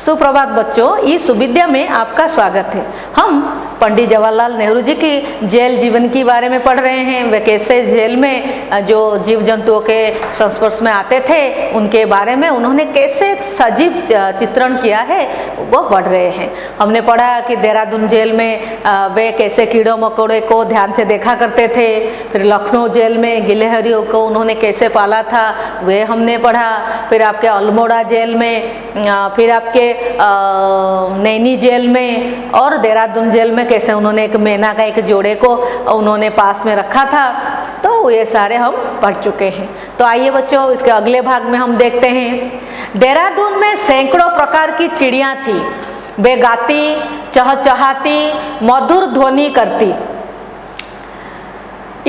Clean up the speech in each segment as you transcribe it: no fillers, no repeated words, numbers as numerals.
सुप्रभात बच्चों, इस विद्या में आपका स्वागत है। हम पंडित जवाहरलाल नेहरू जी की जेल जीवन के बारे में पढ़ रहे हैं। वे कैसे जेल में जो जीव जंतुओं के संस्पर्श में आते थे उनके बारे में उन्होंने कैसे सजीव चित्रण किया है वो पढ़ रहे हैं। हमने पढ़ा कि देहरादून जेल में वे कैसे कीड़ों मकोड़े को ध्यान से देखा करते थे। फिर लखनऊ जेल में गिलहरियों को उन्होंने कैसे पाला था वे हमने पढ़ा। फिर आपके अल्मोड़ा जेल में, फिर आपके नैनी जेल में और देहरादून जेल में कैसे उन्होंने एक मैना का एक जोड़े को उन्होंने पास में रखा था। तो ये सारे हम पढ़ चुके हैं। तो आइए बच्चों, इसके अगले भाग में हम देखते हैं। देहरादून में सैकड़ों प्रकार की चिड़ियाँ थी। वे गाती, चहचहाती, मधुर ध्वनि करती।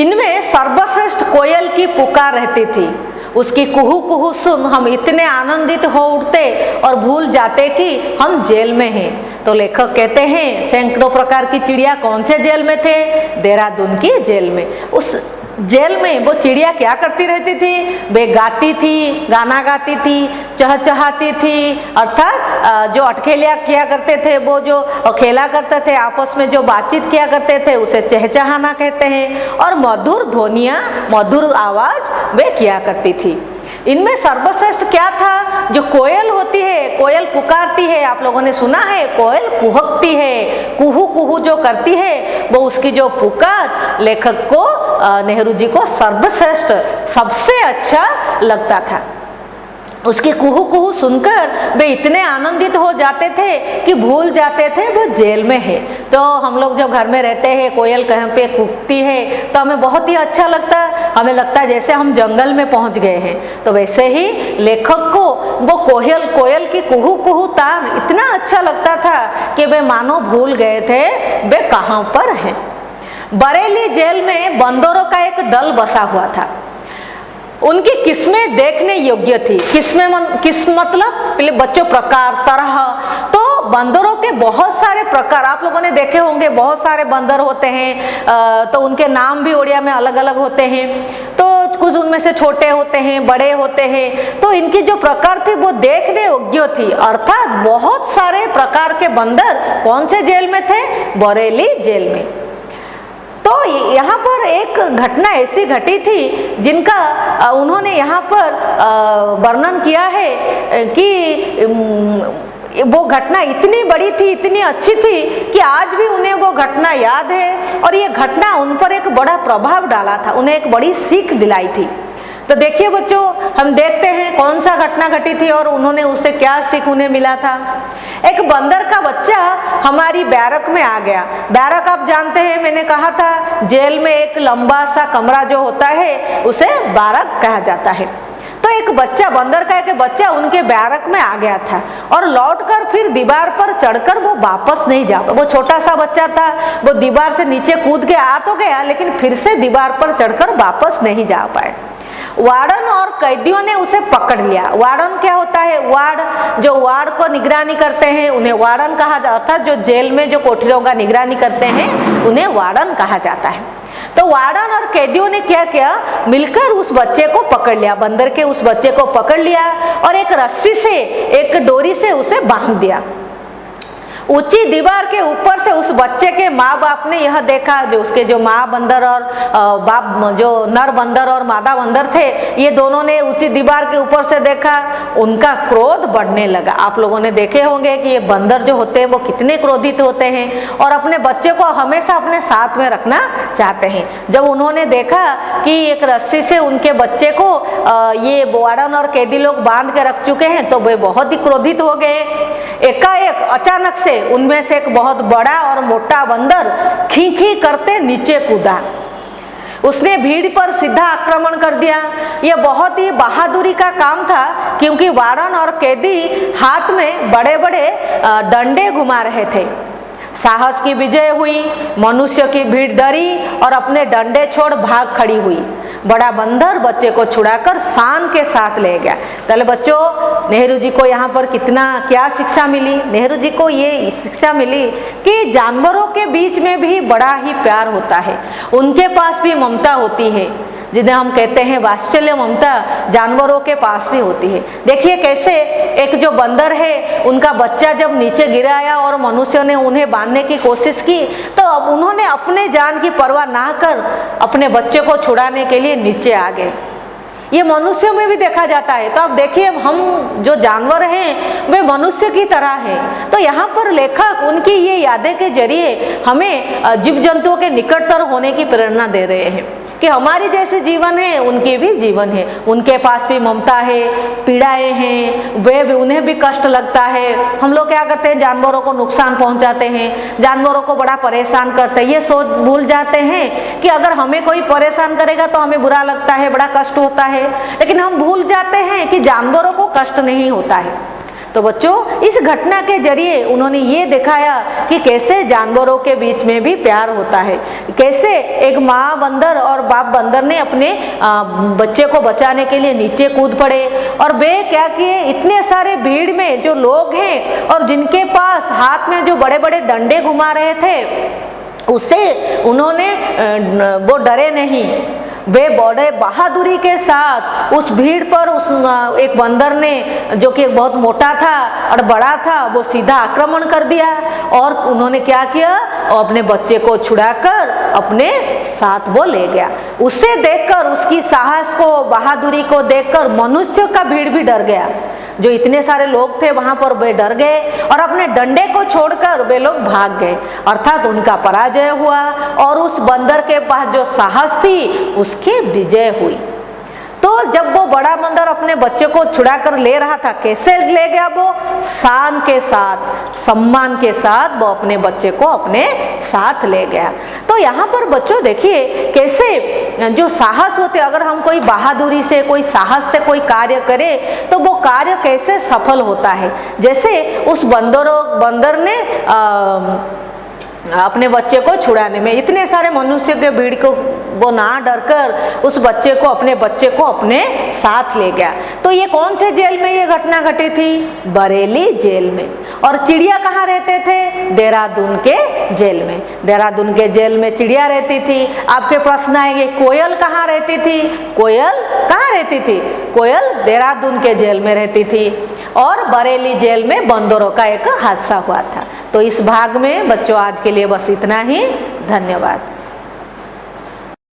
इनमें सर्वश्रेष्ठ कोयल की पुकार रहती थी। उसकी कुहू कुहू सुन हम इतने आनंदित हो उठते और भूल जाते कि हम जेल में हैं। तो लेखक कहते हैं सैकड़ों प्रकार की चिड़िया कौन से जेल में थे? देहरादून की जेल में। उस जेल में वो चिड़िया क्या करती रहती थी? वे गाती थी, गाना गाती थी, चहचहाती थी, अर्थात जो अटखेलियाँ किया करते थे, वो जो खेला करते थे, आपस में जो बातचीत किया करते थे उसे चहचहाना कहते हैं। और मधुर ध्वनियाँ, मधुर आवाज़ वे किया करती थी। इनमें सर्वश्रेष्ठ क्या था? जो कोयल होती है, कोयल पुकारती है। आप लोगों ने सुना है कोयल कुहकती है, कुहू कुहू जो करती है, वो उसकी जो पुकार लेखक को नेहरू जी को सर्वश्रेष्ठ, सबसे अच्छा लगता था। उसकी कुहू कुहू सुनकर वे इतने आनंदित हो जाते थे कि भूल जाते थे वो जेल में है। तो हम लोग जब घर में रहते हैं, कोयल कहीं पे कूकती है तो हमें बहुत ही अच्छा लगता है। हमें लगता है जैसे हम जंगल में पहुंच गए हैं। तो वैसे ही लेखक को वो कोयल की कुहू कुहू तान इतना अच्छा लगता था कि वे मानो भूल गए थे वे कहाँ पर हैं। बरेली जेल में बंदरों का एक दल बसा हुआ था। उनकी किस्में देखने योग्य थी। किस मतलब बच्चों प्रकार, तरह। तो बंदरों के बहुत सारे प्रकार आप लोगों ने देखे होंगे। बहुत सारे बंदर होते हैं, तो उनके नाम भी उड़िया में अलग अलग होते हैं। तो कुछ उनमें से छोटे होते हैं, बड़े होते हैं। तो इनकी जो प्रकार थी वो देखने योग्य थी। अर्थात बहुत सारे प्रकार के बंदर कौन से जेल में थे? बरेली जेल में। तो यहाँ पर एक घटना ऐसी घटी थी जिनका उन्होंने यहाँ पर वर्णन किया है कि वो घटना इतनी बड़ी थी, इतनी अच्छी थी कि आज भी उन्हें वो घटना याद है। और ये घटना उन पर एक बड़ा प्रभाव डाला था, उन्हें एक बड़ी सीख दिलाई थी। तो देखिए बच्चों, हम देखते हैं कौन सा घटना घटी थी और उन्होंने उससे क्या सीख उन्हें मिला था। एक बंदर का बच्चा हमारी बैरक में आ गया। बैरक आप जानते हैं, मैंने कहा था जेल में एक लंबा सा कमरा जो होता है उसे बैरक कहा जाता है। तो एक बच्चा, बंदर का एक बच्चा उनके बैरक में आ गया था और लौटकर फिर दीवार पर चढ़कर वो वापस नहीं जा पाया। वो छोटा सा बच्चा था, वो दीवार से नीचे कूद के आ तो गया लेकिन फिर से दीवार पर चढ़कर वापस नहीं जा पाए। वार्डन और कैदियों ने उसे पकड़ लिया। वार्डन क्या होता है? जो वार्ड को निगरानी करते हैं उन्हें वार्डन कहा जाता है। जो जेल में जो कोठरियों का निगरानी करते हैं उन्हें वार्डन कहा जाता है। तो वार्डन और कैदियों ने क्या किया? मिलकर उस बच्चे को पकड़ लिया, बंदर के उस बच्चे को पकड़ लिया और एक रस्सी से, एक डोरी से उसे बांध दिया। ऊंची दीवार के ऊपर से उस बच्चे के माँ बाप ने यह देखा, जो उसके जो माँ बंदर और बाप, जो नर बंदर और मादा बंदर थे, ये दोनों ने ऊंची दीवार के ऊपर से देखा। उनका क्रोध बढ़ने लगा। आप लोगों ने देखे होंगे कि ये बंदर जो होते हैं वो कितने क्रोधित होते हैं और अपने बच्चे को हमेशा अपने साथ में रखना चाहते हैं। जब उन्होंने देखा कि एक रस्सी से उनके बच्चे को ये वार्डन और कैदी लोग बांध के रख चुके हैं तो वे बहुत ही क्रोधित हो गए। एकाएक अचानक से उनमें से एक बहुत बड़ा और मोटा बंदर खी खी करते नीचे कूदा। उसने भीड़ पर सीधा आक्रमण कर दिया। यह बहुत ही बहादुरी का काम था क्योंकि वार्डन और कैदी हाथ में बड़े बड़े डंडे घुमा रहे थे। साहस की विजय हुई। मनुष्य की भीड़ डरी और अपने डंडे छोड़ भाग खड़ी हुई। बड़ा बंदर बच्चे को छुड़ाकर शान के साथ ले गया। चलो बच्चों, नेहरू जी को यहाँ पर क्या शिक्षा मिली? नेहरू जी को ये शिक्षा मिली कि जानवरों के बीच में भी बड़ा ही प्यार होता है, उनके पास भी ममता होती है। जिन्हें हम कहते हैं वात्सल्य ममता, जानवरों के पास भी होती है। देखिए कैसे एक जो बंदर है, उनका बच्चा जब नीचे गिराया और मनुष्य ने उन्हें बांधने की कोशिश की, तो अब उन्होंने अपने जान की परवाह ना कर अपने बच्चे को छुड़ाने के लिए नीचे आ गए। ये मनुष्यों में भी देखा जाता है। तो अब देखिए हम जो जानवर हैं वे मनुष्य की तरह हैं। तो यहाँ पर लेखक उनकी ये यादें के जरिए हमें जीव जंतुओं के निकटतर होने की प्रेरणा दे रहे हैं कि हमारी जैसे जीवन है उनके भी जीवन है, उनके पास भी ममता है, पीड़ाएं हैं, वे भी, उन्हें भी कष्ट लगता है। हम लोग क्या करते हैं, जानवरों को नुकसान पहुंचाते हैं, जानवरों को बड़ा परेशान करते हैं। ये सोच भूल जाते हैं कि अगर हमें कोई परेशान करेगा तो हमें बुरा लगता है, बड़ा कष्ट होता है, लेकिन हम भूल जाते हैं कि जानवरों को कष्ट नहीं होता है। तो बच्चों, इस घटना के जरिए उन्होंने ये दिखाया कि कैसे जानवरों के बीच में भी प्यार होता है, कैसे एक माँ बंदर और बाप बंदर ने अपने बच्चे को बचाने के लिए नीचे कूद पड़े, और वे क्या किए, इतने सारे भीड़ में जो लोग हैं और जिनके पास हाथ में जो बड़े बड़े डंडे घुमा रहे थे, उससे उन्होंने वो डरे नहीं। वे बड़े बहादुरी के साथ उस भीड़ पर उस एक बंदर ने, जो कि बहुत मोटा था और बड़ा था, वो सीधा आक्रमण कर दिया और उन्होंने क्या किया, अपने बच्चे को छुड़ाकर अपने साथ वो ले गया। उसे देखकर, उसकी साहस को, बहादुरी को देखकर मनुष्य का भीड़ भी डर गया। जो इतने सारे लोग थे वहां पर वे डर गए और अपने डंडे को छोड़कर वे लोग भाग गए, अर्थात उनका पराजय हुआ और उस बंदर के पास जो साहस थी उसकी विजय हुई। तो जब वो बड़ा बंदर अपने बच्चे को छुड़ाकर ले रहा था, कैसे ले गया वो, शान के साथ, सम्मान के साथ वो अपने बच्चे को अपने साथ ले गया। तो यहाँ पर बच्चों देखिए कैसे जो साहस होते, अगर हम कोई बहादुरी से, कोई साहस से कोई कार्य करें तो वो कार्य कैसे सफल होता है। जैसे उस बंदर ने अपने बच्चे को छुड़ाने में इतने सारे मनुष्य के भीड़ को वो ना डरकर उस बच्चे को, अपने बच्चे को अपने साथ ले गया। तो ये कौन से जेल में ये घटना घटी थी, बरेली जेल में। और चिड़िया कहाँ रहते थे, देहरादून के जेल में। देहरादून के जेल में चिड़िया रहती थी। आपके प्रश्न आएंगे, कोयल कहाँ रहती थी, कोयल कहाँ रहती थी, कोयल देहरादून के जेल में रहती थी। और बरेली जेल में बंदरों का एक हादसा हुआ था। तो इस भाग में बच्चों आज के लिए बस इतना ही। धन्यवाद।